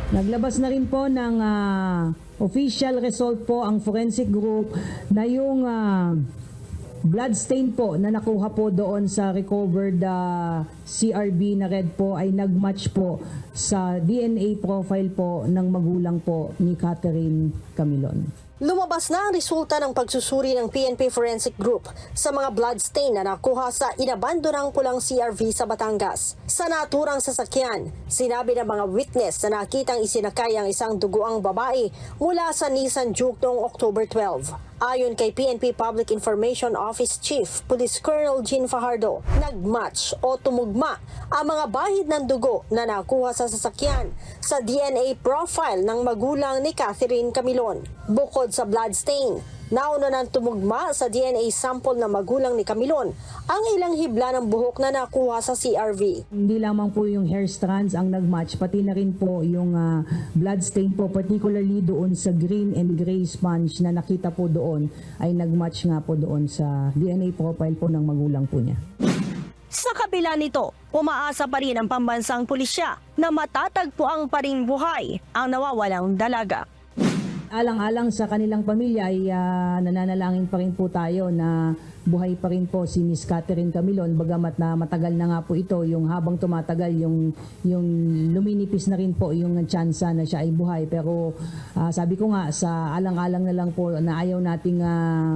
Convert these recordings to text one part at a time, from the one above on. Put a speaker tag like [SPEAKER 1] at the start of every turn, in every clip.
[SPEAKER 1] Naglabas na rin po ng official result po ang forensic group na yung blood stain po na nakuha po doon sa recovered CRB na red po ay nagmatch po sa DNA profile po ng magulang po ni Catherine Camilon.
[SPEAKER 2] Lumabas na ang resulta ng pagsusuri ng PNP Forensic Group sa mga blood stain na nakuha sa inabandonang pulang CRV sa Batangas. Sa naturang sasakyan, sinabi ng mga witness na nakitang isinakay ang isang duguang babae mula sa Nissan Juke noong October 12. Ayon kay PNP Public Information Office Chief Police Colonel Jean Fajardo, nagmatch o tumugma ang mga bahid ng dugo na nakuha sa sasakyan sa DNA profile ng magulang ni Catherine Camilon. Bukod sa blood stain, nauna nang tumugma sa DNA sample ng magulang ni Camilon ang ilang hibla ng buhok na nakuha sa CRV.
[SPEAKER 1] Hindi lamang po yung hair strands ang nagmatch, pati na rin po yung blood stain po, particularly doon sa green and gray sponge na nakita po doon ay nagmatch nga po doon sa DNA profile po ng magulang po niya.
[SPEAKER 3] Sa kabila nito, umaasa pa rin ang pambansang pulisya na matatagpuan pa rin buhay ang nawawalang dalaga.
[SPEAKER 1] Alang-alang sa kanilang pamilya ay nananalangin pa rin po tayo na buhay pa rin po si Miss Catherine Camilon, bagamat na matagal na nga po ito, yung habang tumatagal yung luminipis na rin po yung tsansa na siya ay buhay. Pero sabi ko nga, sa alang-alang na lang po na ayaw nating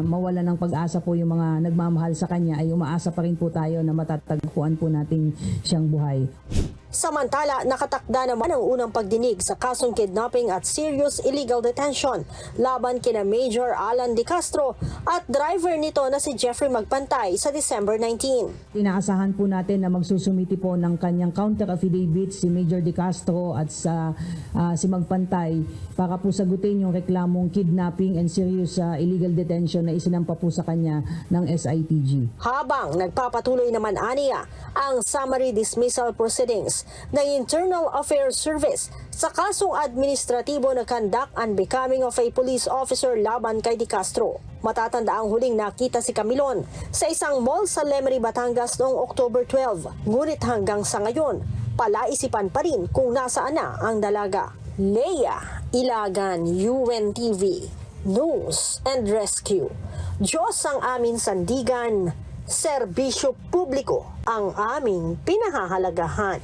[SPEAKER 1] mawala ng pag-asa po yung mga nagmamahal sa kanya, ay umaasa pa rin po tayo na matatagpuan po natin siyang buhay.
[SPEAKER 2] Samantala, nakatakda naman ang unang pagdinig sa kasong kidnapping at serious illegal detention laban kina Major Alan De Castro at driver nito na si Jeffrey Magpantay sa December 19.
[SPEAKER 1] Inaasahan po natin na magsusumiti po ng kanyang counter affidavit si Major De Castro at si Magpantay para po sagutin yung reklamong kidnapping and serious illegal detention na isinampa po sa kanya ng SITG.
[SPEAKER 2] Habang nagpapatuloy naman aniya ang summary dismissal proceedings ng Internal Affairs Service sa kasong administratibo na conduct unbecoming of a police officer laban kay De Castro. Matatanda ang huling nakita si Camilon sa isang mall sa Lemery, Batangas noong October 12. Ngunit hanggang sa ngayon, palaisipan pa rin kung nasaan na ang dalaga. Leia Ilagan, UNTV, News and Rescue. Diyos ang aming sandigan, serbisyo publiko ang aming pinahahalagahan.